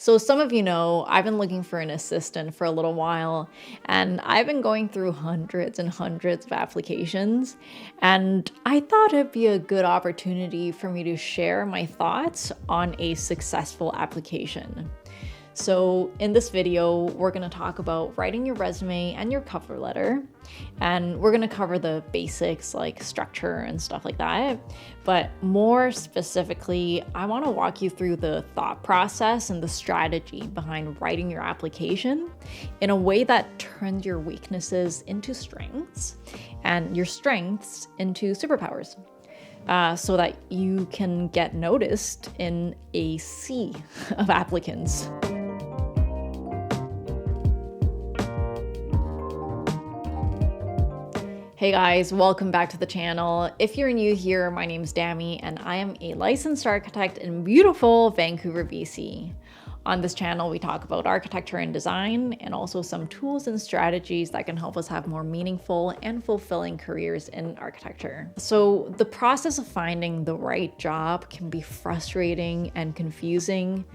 So some of you know, I've been looking for an assistant for a little while, and I've been going through hundreds and hundreds of applications, and I thought it'd be a good opportunity for me to share my thoughts on a successful application. So in this video, we're going to talk about writing your resume and your cover letter, and we're going to cover the basics like structure and stuff like that. But more specifically, I want to walk you through the thought process and the strategy behind writing your application in a way that turns your weaknesses into strengths and your strengths into superpowers. So that you can get noticed in a sea of applicants. Hey guys, welcome back to the channel. If you're new here, my name's Dami and I am a licensed architect in beautiful Vancouver, BC. On this channel, we talk about architecture and design and also some tools and strategies that can help us have more meaningful and fulfilling careers in architecture. So the process of finding the right job can be frustrating and confusing,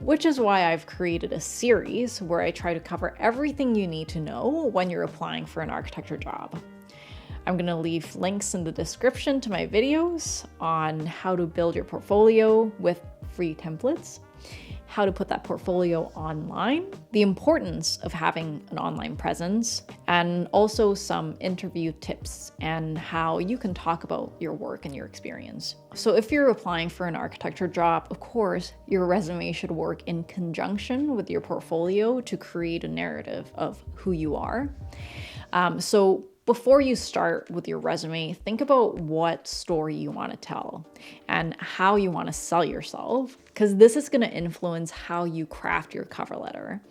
which is why I've created a series where I try to cover everything you need to know when you're applying for an architecture job. I'm going to leave links in the description to my videos on how to build your portfolio with free templates, how to put that portfolio online, the importance of having an online presence, and also some interview tips and how you can talk about your work and your experience. So if you're applying for an architecture job, of course, your resume should work in conjunction with your portfolio to create a narrative of who you are. So before you start with your resume, think about what story you want to tell and how you want to sell yourself, because this is going to influence how you craft your cover letter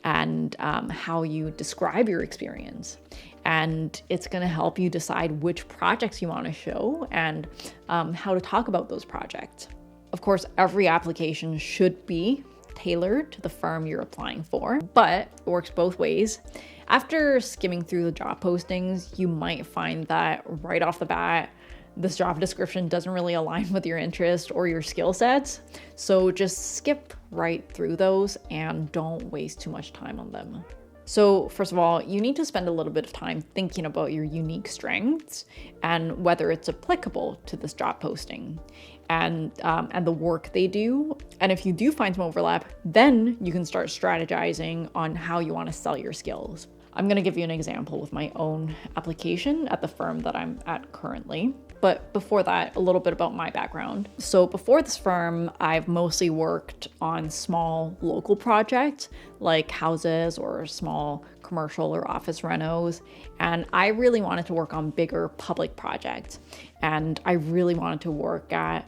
and how you describe your experience. And it's going to help you decide which projects you want to show and how to talk about those projects. Of course, every application should be tailored to the firm you're applying for, but it works both ways. After skimming through the job postings, you might find that right off the bat, this job description doesn't really align with your interest or your skill sets. So just skip right through those and don't waste too much time on them. So first of all, you need to spend a little bit of time thinking about your unique strengths and whether it's applicable to this job posting and the work they do. And if you do find some overlap, then you can start strategizing on how you want to sell your skills. I'm going to give you an example with my own application at the firm that I'm at currently. But before that, a little bit about my background. So before this firm, I've mostly worked on small local projects like houses or small commercial or office renos. And I really wanted to work on bigger public projects. And I really wanted to work at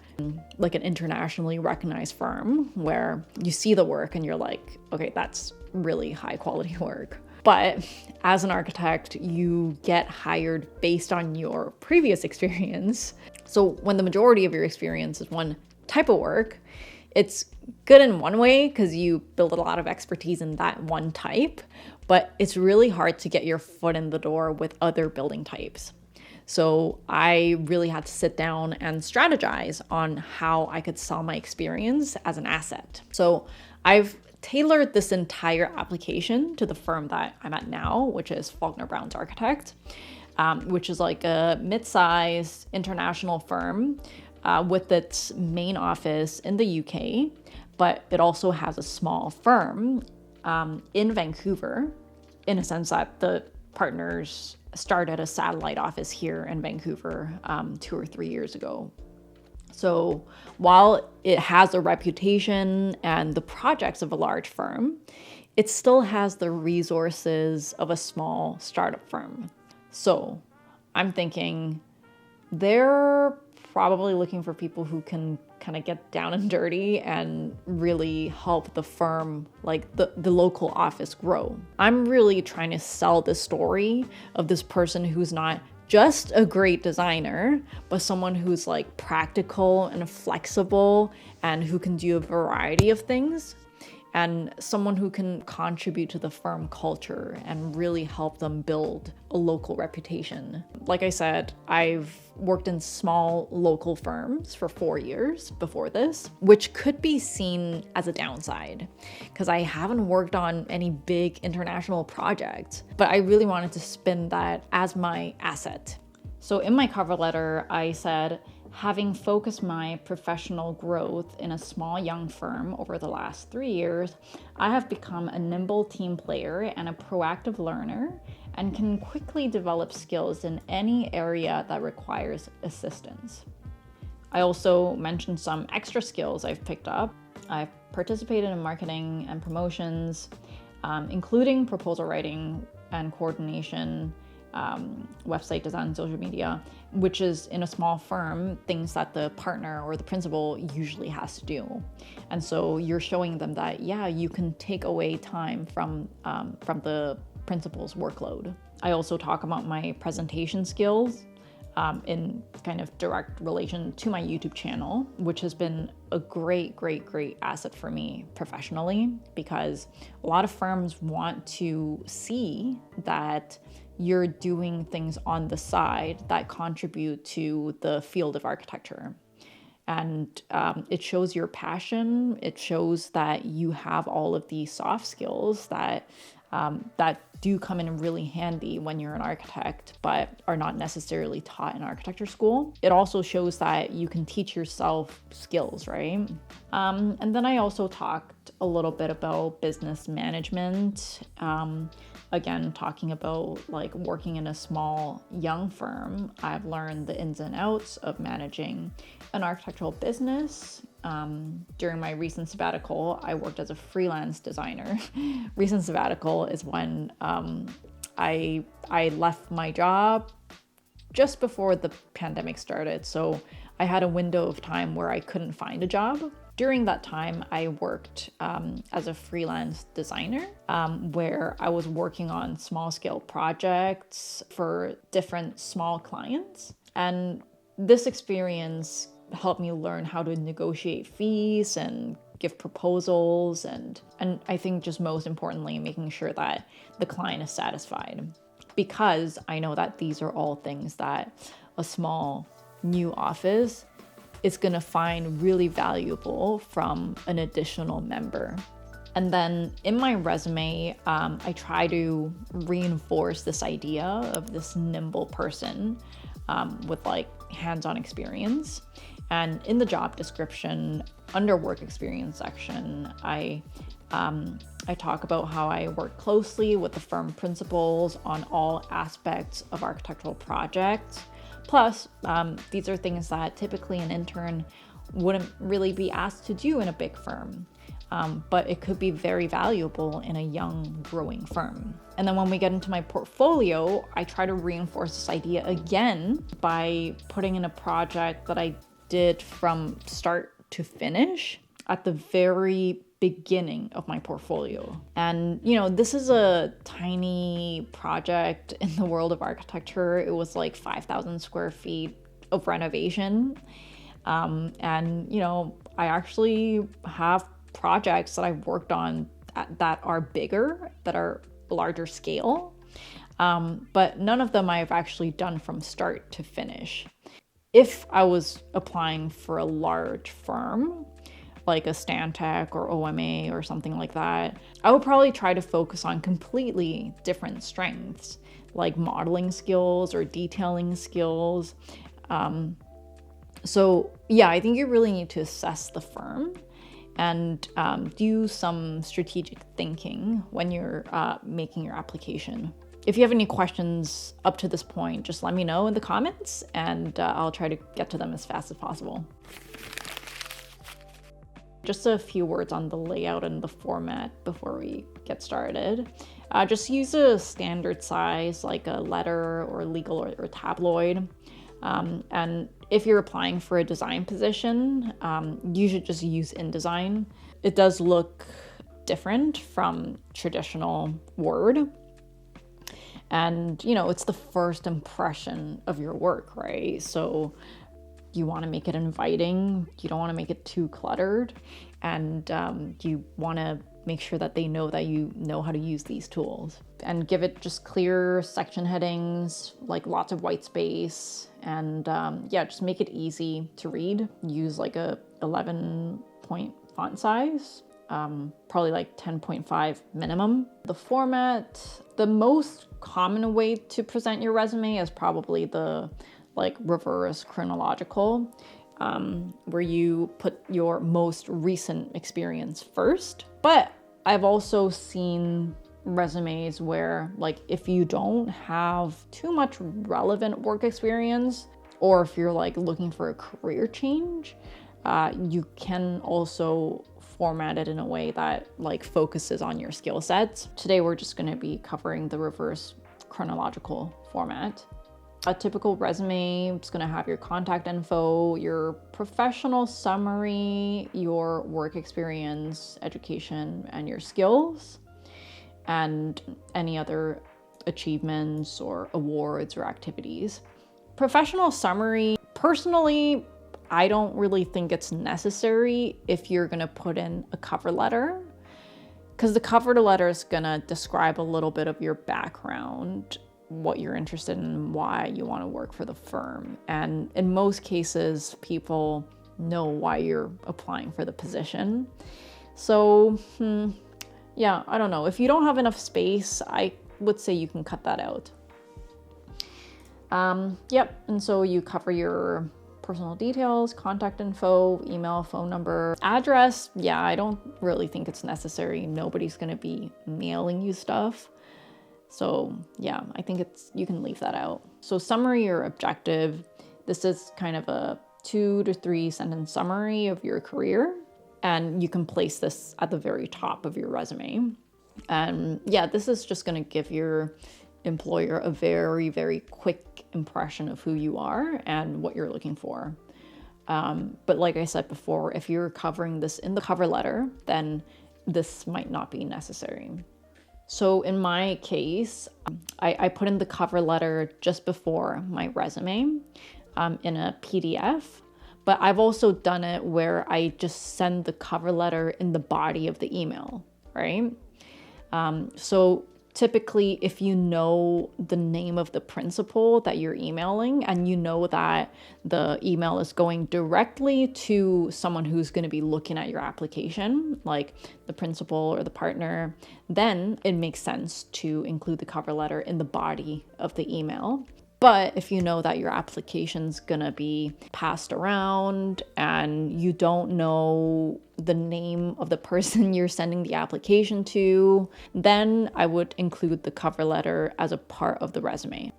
like an internationally recognized firm where you see the work and you're like, okay, that's really high quality work. But as an architect, you get hired based on your previous experience. So when the majority of your experience is one type of work, it's good in one way because you build a lot of expertise in that one type, but it's really hard to get your foot in the door with other building types. So I really had to sit down and strategize on how I could sell my experience as an asset. So I've tailored this entire application to the firm that I'm at now, which is Faulkner Brown's Architect, which is like a mid-sized international firm with its main office in the UK, but it also has a small firm in Vancouver, in a sense that the partners started a satellite office here in Vancouver 2 or 3 years ago. So while it has a reputation and the projects of a large firm, it still has the resources of a small startup firm. So I'm thinking they're probably looking for people who can kind of get down and dirty and really help the firm, like the local office, grow. I'm really trying to sell the story of this person who's not just a great designer, but someone who's like practical and flexible and who can do a variety of things. and someone who can contribute to the firm culture and really help them build a local reputation. Like I said, I've worked in small local firms for 4 years before this, which could be seen as a downside because I haven't worked on any big international projects, but I really wanted to spin that as my asset. So in my cover letter, I said, having focused my professional growth in a small young firm over the last 3 years, I have become a nimble team player and a proactive learner and can quickly develop skills in any area that requires assistance. I also mentioned some extra skills I've picked up. I've participated in marketing and promotions, including proposal writing and coordination, website design, social media, which is in a small firm, things that the partner or the principal usually has to do. And so you're showing them that, yeah, you can take away time from the principal's workload. I also talk about my presentation skills in kind of direct relation to my YouTube channel, which has been a great asset for me professionally, because a lot of firms want to see that you're doing things on the side that contribute to the field of architecture. And it shows your passion. It shows that you have all of these soft skills that do come in really handy when you're an architect, but are not necessarily taught in architecture school. It also shows that you can teach yourself skills, right? And then I also talked a little bit about business management. Again, talking about like working in a small, young firm, I've learned the ins and outs of managing an architectural business. During my recent sabbatical, I worked as a freelance designer. Recent sabbatical is when I left my job just before the pandemic started. So I had a window of time where I couldn't find a job. During that time, I worked as a freelance designer, where I was working on small scale projects for different small clients. And this experience helped me learn how to negotiate fees and give proposals, and I think just most importantly, making sure that the client is satisfied. Because I know that these are all things that a small new office is going to find really valuable from an additional member. And then in my resume, I try to reinforce this idea of this nimble person with like hands-on experience. And in the job description, under work experience section, I talk about how I work closely with the firm principals on all aspects of architectural projects. Plus, these are things that typically an intern wouldn't really be asked to do in a big firm, but it could be very valuable in a young, growing firm. And then when we get into my portfolio, I try to reinforce this idea again by putting in a project that I did from start to finish at the very beginning of my portfolio. And, you know, this is a tiny project in the world of architecture. It was like 5,000 square feet of renovation. And, you know, I actually have projects that I've worked on that are bigger, that are larger scale. But none of them I've actually done from start to finish. If I was applying for a large firm, like a Stantec or OMA or something like that, I would probably try to focus on completely different strengths, like modeling skills or detailing skills. So yeah, I think you really need to assess the firm and do some strategic thinking when you're making your application. If you have any questions up to this point, just let me know in the comments and I'll try to get to them as fast as possible. Just a few words on the layout and the format before we get started. Just use a standard size like a letter or legal or tabloid. And if you're applying for a design position, you should just use InDesign. It does look different from traditional Word. And, you know, it's the first impression of your work, right? So you want to make it inviting. You don't want to make it too cluttered. And you want to make sure that they know that you know how to use these tools. And give it just clear section headings, like lots of white space, and yeah, just make it easy to read. Use like a 11-point font size, probably like 10.5 minimum. The format, the most common way to present your resume is probably the like reverse chronological, where you put your most recent experience first. But I've also seen resumes where, like, if you don't have too much relevant work experience, or if you're like looking for a career change, you can also format it in a way that like focuses on your skill sets. Today we're just going to be covering the reverse chronological format. A typical resume is going to have your contact info, your professional summary, your work experience, education, and your skills, and any other achievements or awards or activities. Professional summary, personally, I don't really think it's necessary if you're going to put in a cover letter, because the cover letter is going to describe a little bit of your background, what you're interested in, why you want to work for the firm. And in most cases, people know why you're applying for the position. So, yeah, I don't know. If you don't have enough space, I would say you can cut that out. Yep, and so you cover your personal details, contact info, email, phone number, address. Yeah, I don't really think it's necessary. Nobody's going to be mailing you stuff. So yeah, I think you can leave that out. So summary or objective, this is kind of a 2 to 3 sentence summary of your career. And you can place this at the very top of your resume. And yeah, this is just going to give your employer a very, very quick impression of who you are and what you're looking for. But like I said before, if you're covering this in the cover letter, then this might not be necessary. So in my case, I put in the cover letter just before my resume in a PDF, but I've also done it where I just send the cover letter in the body of the email, right? So typically, if you know the name of the principal that you're emailing and you know that the email is going directly to someone who's going to be looking at your application, like the principal or the partner, then it makes sense to include the cover letter in the body of the email. But if you know that your application's gonna be passed around and you don't know the name of the person you're sending the application to, then I would include the cover letter as a part of the resume.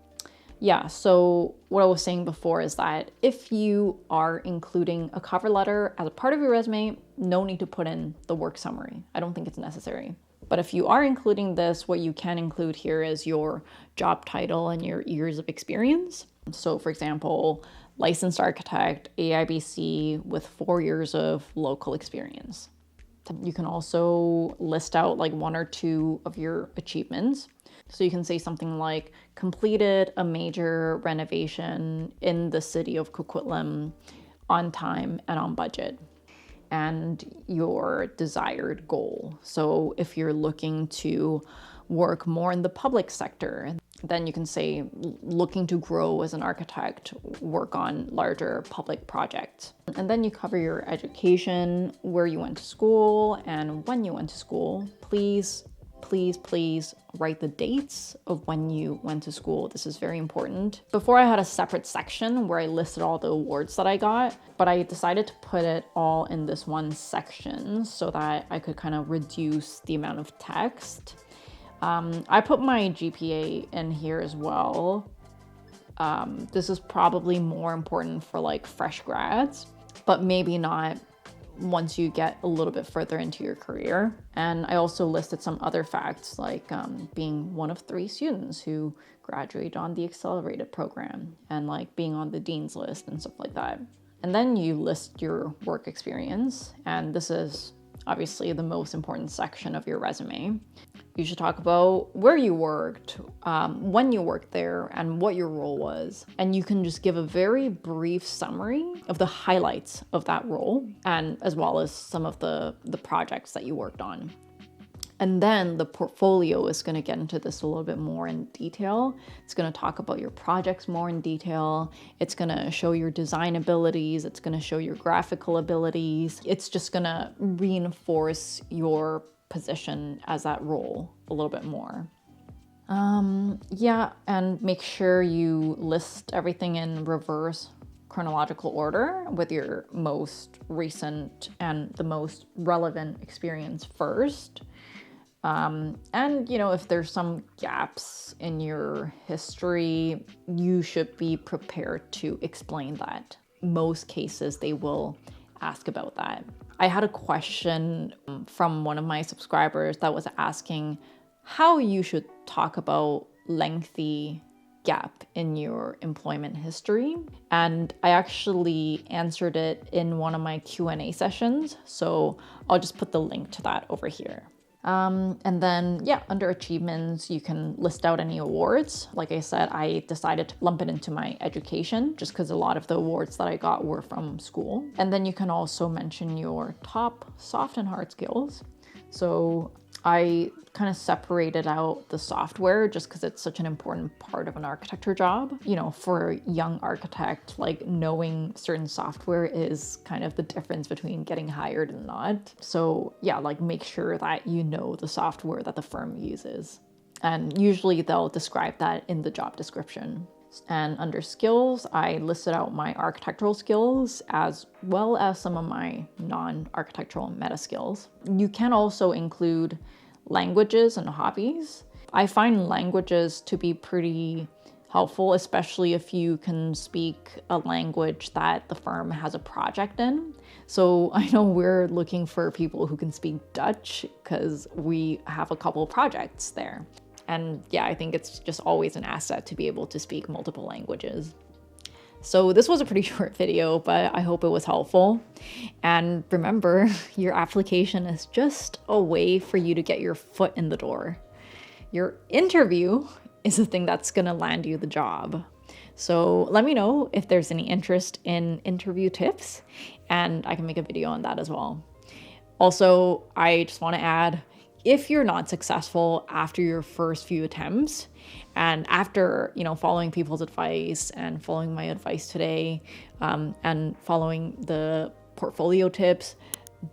Yeah, so what I was saying before is that if you are including a cover letter as a part of your resume, no need to put in the work summary. I don't think it's necessary. But if you are including this, what you can include here is your job title and your years of experience. So for example, licensed architect, AIBC with 4 years of local experience. You can also list out like 1 or 2 of your achievements. So you can say something like completed a major renovation in the city of Coquitlam on time and on budget. And your desired goal. So if you're looking to work more in the public sector, then you can say looking to grow as an architect, work on larger public projects. And then you cover your education, where you went to school and when you went to school. Please write the dates of when you went to school. This is very important. Before I had a separate section where I listed all the awards that I got, but I decided to put it all in this one section so that I could kind of reduce the amount of text. I put my GPA in here as well. This is probably more important for like fresh grads, but maybe not once you get a little bit further into your career. And I also listed some other facts like being one of 3 students who graduated on the accelerated program and like being on the dean's list and stuff like that. And then you list your work experience, and this is obviously the most important section of your resume. You should talk about where you worked, when you worked there, and what your role was. And you can just give a very brief summary of the highlights of that role, and as well as some of the projects that you worked on. And then the portfolio is going to get into this a little bit more in detail. It's going to talk about your projects more in detail. It's going to show your design abilities. It's going to show your graphical abilities. It's just going to reinforce your position as that role a little bit more. Yeah, and make sure you list everything in reverse chronological order with your most recent and the most relevant experience first. And, if there's some gaps in your history, you should be prepared to explain that. Most cases, they will ask about that. I had a question from one of my subscribers that was asking how you should talk about lengthy gap in your employment history. And I actually answered it in one of my Q&A sessions. So I'll just put the link to that over here. And then, under achievements, you can list out any awards. Like I said, I decided to lump it into my education just because a lot of the awards that I got were from school. And then you can also mention your top soft and hard skills. So I kind of separated out the software just because it's such an important part of an architecture job. For a young architect, like knowing certain software is kind of the difference between getting hired and not. So make sure that you know the software that the firm uses. And usually they'll describe that in the job description. And under skills, I listed out my architectural skills as well as some of my non-architectural meta skills. You can also include languages and hobbies. I find languages to be pretty helpful, especially if you can speak a language that the firm has a project in. So I know we're looking for people who can speak Dutch because we have a couple of projects there. And I think it's just always an asset to be able to speak multiple languages. So this was a pretty short video, but I hope it was helpful. And remember, your application is just a way for you to get your foot in the door. Your interview is the thing that's gonna land you the job. So let me know if there's any interest in interview tips, and I can make a video on that as well. Also, I just wanna add, if you're not successful after your first few attempts, and after, following people's advice and following my advice today, and following the portfolio tips,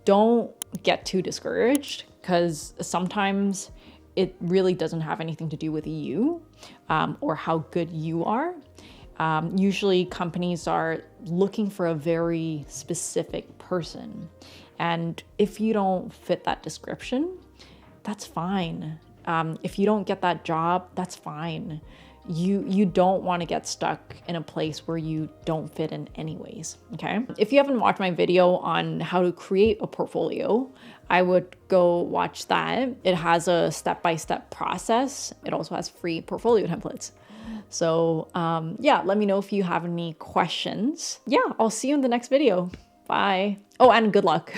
don't get too discouraged because sometimes it really doesn't have anything to do with you, or how good you are. Usually companies are looking for a very specific person. And if you don't fit that description, that's fine. If you don't get that job, that's fine. You don't want to get stuck in a place where you don't fit in anyways, okay? If you haven't watched my video on how to create a portfolio, I would go watch that. It has a step-by-step process. It also has free portfolio templates. So let me know if you have any questions. I'll see you in the next video. Bye. Oh, and good luck.